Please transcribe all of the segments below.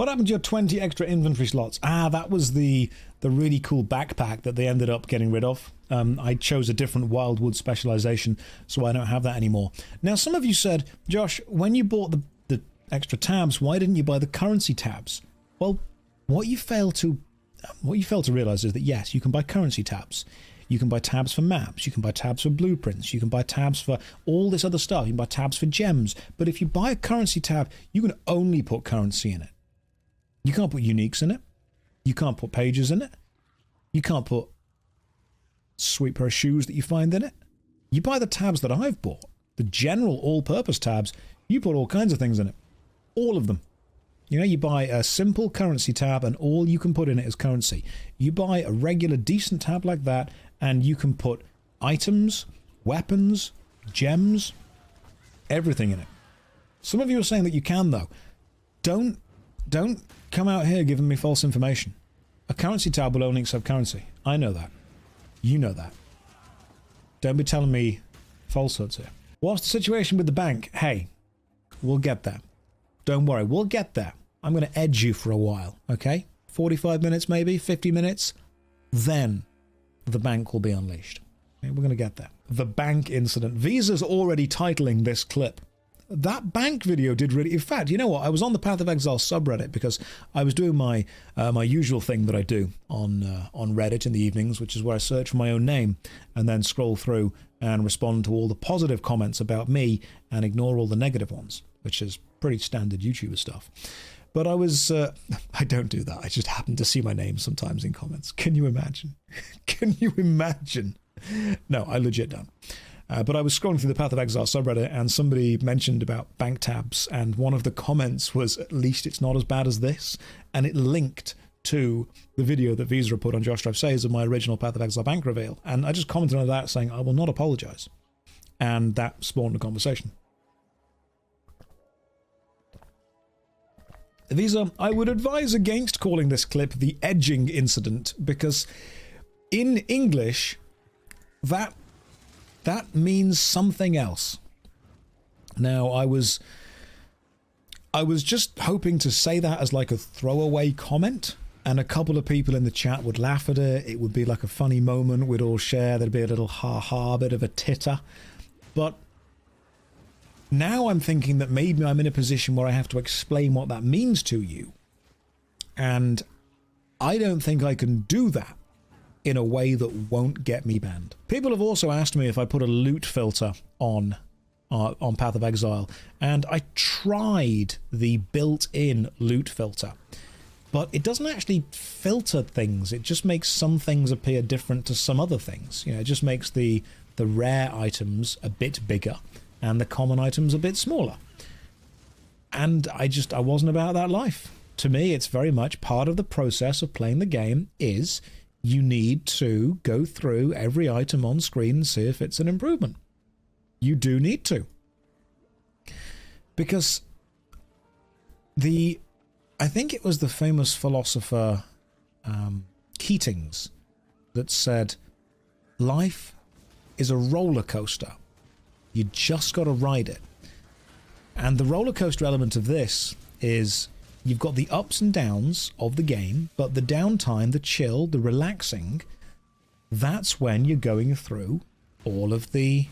What happened to your 20 extra inventory slots? Ah, that was the really cool backpack that they ended up getting rid of. I chose a different Wildwood specialization, so I don't have that anymore. Now, some of you said, Josh, when you bought the extra tabs, why didn't you buy the currency tabs? Well, what you fail to realize is that, yes, you can buy currency tabs. You can buy tabs for maps, you can buy tabs for blueprints, you can buy tabs for all this other stuff, you can buy tabs for gems, but if you buy a currency tab, you can only put currency in it. You can't put uniques in it, you can't put pages in it, you can't put sweet pair of shoes that you find in it. You buy the tabs that I've bought, the general all-purpose tabs, you put all kinds of things in it. All of them. You know, you buy a simple currency tab and all you can put in it is currency. You buy a regular decent tab like that and you can put items, weapons, gems, everything in it. Some of you are saying that you can, though. Don't come out here giving me false information. A currency tab will only accept currency. I know that. You know that. Don't be telling me falsehoods here. What's the situation with the bank? Hey, we'll get there. Don't worry, we'll get there. I'm going to edge you for a while, okay? 45 minutes maybe, 50 minutes. Then the bank will be unleashed. Okay, we're going to get there. The bank incident. Visa's already titling this clip. That bank video did really... In fact, you know what? I was on the Path of Exile subreddit because I was doing my my usual thing that I do on Reddit in the evenings, which is where I search for my own name and then scroll through and respond to all the positive comments about me and ignore all the negative ones, which is pretty standard YouTuber stuff. But I was... I don't do that. I just happen to see my name sometimes in comments. Can you imagine? Can you imagine? No, I legit don't. But I was scrolling through the Path of Exile subreddit and somebody mentioned about bank tabs, and one of the comments was, at least it's not as bad as this, and it linked to the video that Visa put on Josh Strife Says of my original Path of Exile bank reveal, and I just commented on that saying, I will not apologize. And that spawned a conversation. Visa, I would advise against calling this clip the edging incident, because in English, that means something else. Now, I was just hoping to say that as like a throwaway comment, and a couple of people in the chat would laugh at it. It would be like a funny moment we'd all share. There'd be a little ha-ha, bit of a titter. But now I'm thinking that maybe I'm in a position where I have to explain what that means to you. And I don't think I can do that in a way that won't get me banned. People have also asked me if I put a loot filter on Path of Exile, and I tried the built-in loot filter, but it doesn't actually filter things. It just makes some things appear different to some other things. You know, it just makes the rare items a bit bigger and the common items a bit smaller. And I wasn't about that life. To me, it's very much part of the process of playing the game is you need to go through every item on screen and see if it's an improvement. You do need to. Because I think it was the famous philosopher Keatings that said, life is a roller coaster. You just got to ride it. And the roller coaster element of this is you've got the ups and downs of the game, but the downtime, the chill, the relaxing, that's when you're going through all of the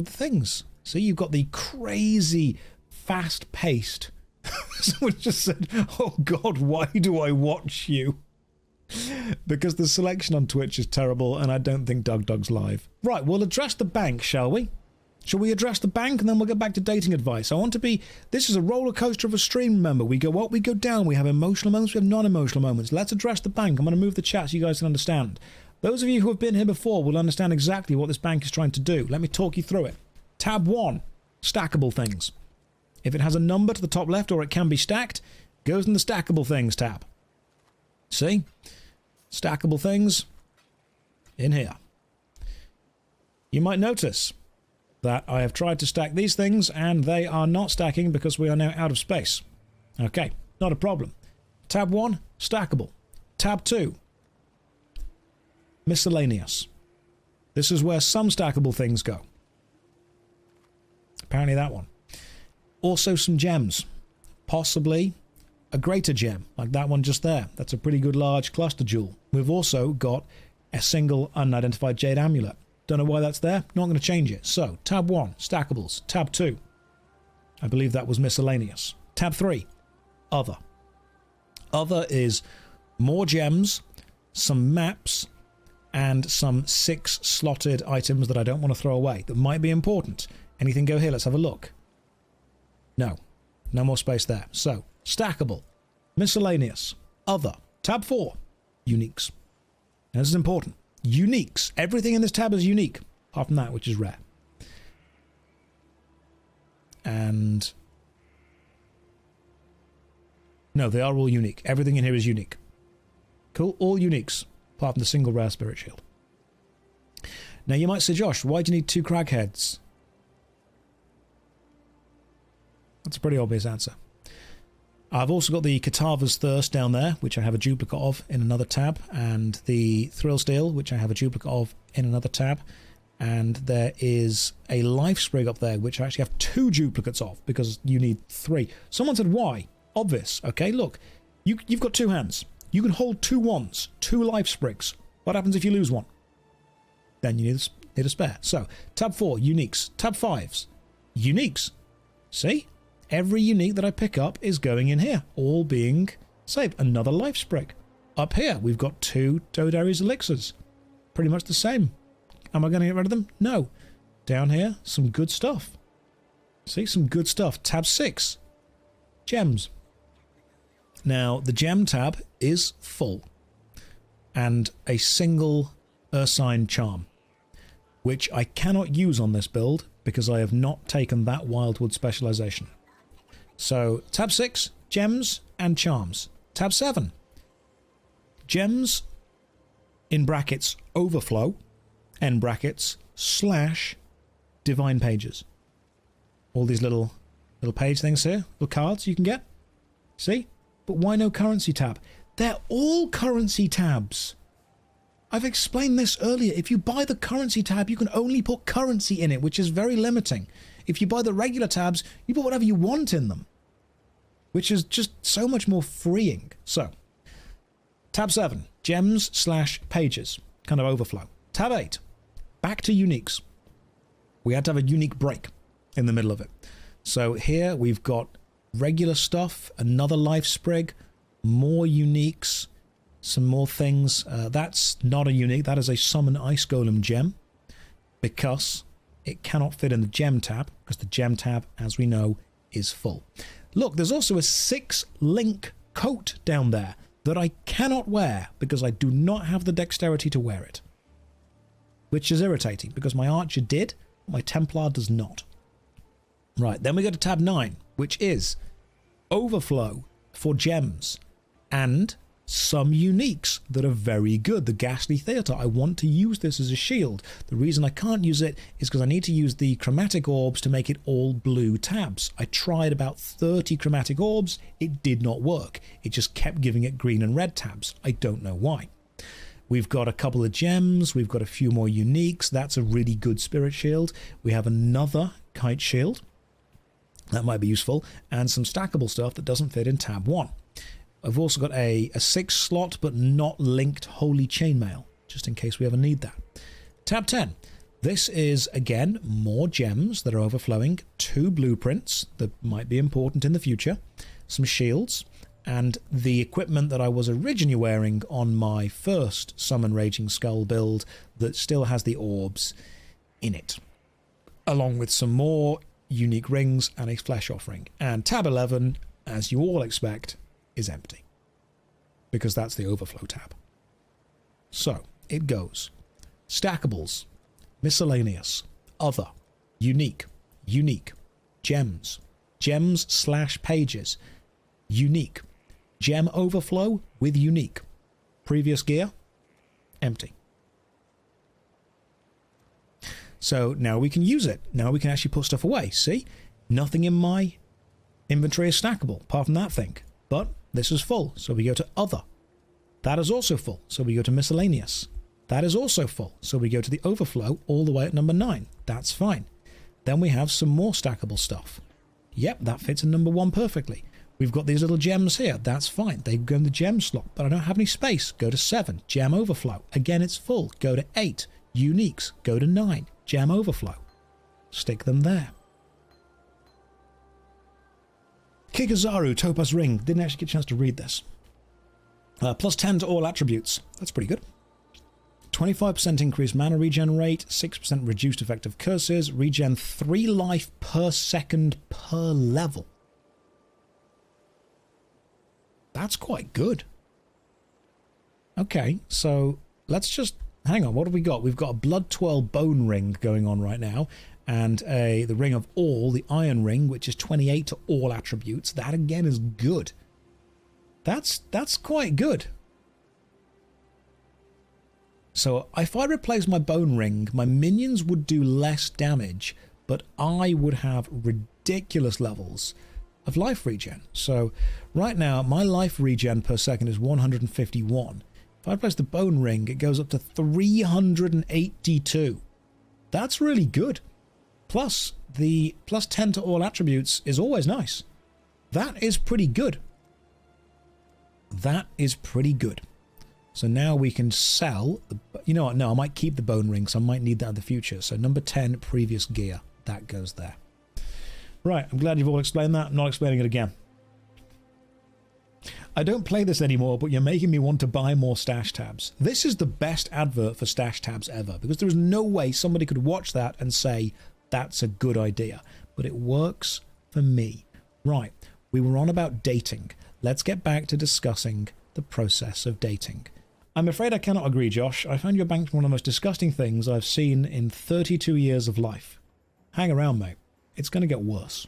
things. So you've got the crazy, fast-paced... Someone just said, oh God, why do I watch you? Because the selection on Twitch is terrible, and I don't think Dug's live. Right, we'll address the bank, shall we? Shall we address the bank, and then we'll get back to dating advice? I want to be... This is a roller coaster of a stream, remember. We go up, we go down. We have emotional moments, we have non-emotional moments. Let's address the bank. I'm going to move the chat so you guys can understand. Those of you who have been here before will understand exactly what this bank is trying to do. Let me talk you through it. Tab 1, stackable things. If it has a number to the top left or it can be stacked, goes in the stackable things tab. See? Stackable things in here. You might notice that I have tried to stack these things and they are not stacking because we are now out of space. Okay, not a problem. Tab 1, stackable. Tab 2, miscellaneous. This is where some stackable things go. Apparently that one. Also some gems. Possibly a greater gem, like that one just there. That's a pretty good large cluster jewel. We've also got a single unidentified jade amulet. Don't know why that's there. Not going to change it. So, tab 1, stackables. Tab 2, I believe that was miscellaneous. Tab 3, other. Other is more gems, some maps, and some 6 slotted items that I don't want to throw away that might be important. Anything go here? Let's have a look. No. No more space there. So, stackable, miscellaneous, other. Tab 4, uniques. Now, this is important. Uniques. Everything in this tab is unique, apart from that, which is rare. And no, they are all unique. Everything in here is unique. Cool. All uniques, apart from the single rare spirit shield. Now, you might say, Josh, why do you need 2 cragheads? That's a pretty obvious answer. I've also got the Katava's Thirst down there, which I have a duplicate of in another tab, and the Thrill Steel, which I have a duplicate of in another tab, and there is a Life Sprig up there, which I actually have 2 duplicates of, because you need 3. Someone said, why? Obvious. Okay, look, you've got 2 hands. You can hold 2 wands, 2 Life Sprigs. What happens if you lose one? Then you need a spare. So, tab 4, uniques. Tab 5s, uniques. See? Every unique that I pick up is going in here, all being saved. Another Life Sprig. Up here, we've got 2 Dodary's Elixirs. Pretty much the same. Am I going to get rid of them? No. Down here, some good stuff. See, some good stuff. Tab 6, gems. Now, the gem tab is full. And a single Ursine charm, which I cannot use on this build because I have not taken that Wildwood specialization. So, tab 6, gems and charms. Tab 7, gems, in brackets, overflow, end brackets, / divine pages. All these little page things here, little cards you can get. See? But why no currency tab? They're all currency tabs. I've explained this earlier. If you buy the currency tab, you can only put currency in it, which is very limiting. If you buy the regular tabs, you put whatever you want in them, which is just so much more freeing. So, tab 7, gems / pages, kind of overflow. Tab 8, back to uniques. We had to have a unique break in the middle of it. So here we've got regular stuff, another Life Sprig, more uniques, some more things. That's not a unique, that is a Summon Ice Golem gem, because it cannot fit in the gem tab, because the gem tab, as we know, is full. Look, there's also a 6 link coat down there that I cannot wear because I do not have the dexterity to wear it. Which is irritating because my archer did, my Templar does not. Right, then we go to tab 9, which is overflow for gems and some uniques that are very good. The Ghastly Theatre, I want to use this as a shield. The reason I can't use it is because I need to use the chromatic orbs to make it all blue tabs. I tried about 30 chromatic orbs, it did not work. It just kept giving it green and red tabs. I don't know why. We've got a couple of gems, we've got a few more uniques. That's a really good spirit shield. We have another kite shield. That might be useful. And some stackable stuff that doesn't fit in tab 1. I've also got a 6 slot but not linked Holy Chainmail, just in case we ever need that. Tab 10. This is, again, more gems that are overflowing, 2 blueprints that might be important in the future, some shields, and the equipment that I was originally wearing on my first Summon Raging Skull build that still has the orbs in it, along with some more unique rings and a flesh offering. And tab 11, as you all expect, is empty, because that's the overflow tab. So, it goes stackables, miscellaneous, other, unique, gems / pages, unique, gem overflow with unique, previous gear, empty. So now we can use it. Now we can actually put stuff away. See? Nothing in my inventory is stackable, apart from that thing. But this is full, so we go to other. That is also full, so we go to miscellaneous. That is also full, so we go to the overflow all the way at number 9. That's fine. Then we have some more stackable stuff. Yep, that fits in number 1 perfectly. We've got these little gems here. That's fine. They go in the gem slot, but I don't have any space. Go to 7. Gem overflow. Again, it's full. Go to 8. Uniques. Go to 9. Gem overflow. Stick them there. Kikazaru, Topaz Ring. Didn't actually get a chance to read this. Plus 10 to all attributes. That's pretty good. 25% increased mana regen rate, 6% reduced effective curses, regen 3 life per second per level. That's quite good. Okay, so let's just... Hang on, what have we got? We've got a Blood Twirl Bone Ring going on right now, and the Ring of All, the Iron Ring, which is 28 to all attributes. That, again, is good. That's quite good. So if I replace my Bone Ring, my minions would do less damage, but I would have ridiculous levels of life regen. So right now, my life regen per second is 151. If I replace the Bone Ring, it goes up to 382. That's really good. Plus, the plus 10 to all attributes is always nice. That is pretty good. That is pretty good. So now we can sell... You know what? No, I might keep the Bone Ring, so I might need that in the future. So number 10, previous gear. That goes there. Right, I'm glad you've all explained that. I'm not explaining it again. I don't play this anymore, but you're making me want to buy more stash tabs. This is the best advert for stash tabs ever, because there is no way somebody could watch that and say, that's a good idea. But it works for me. Right, we were on about dating. Let's get back to discussing the process of dating. I'm afraid I cannot agree, Josh. I find your bank one of the most disgusting things I've seen in 32 years of life. Hang around, mate. It's going to get worse.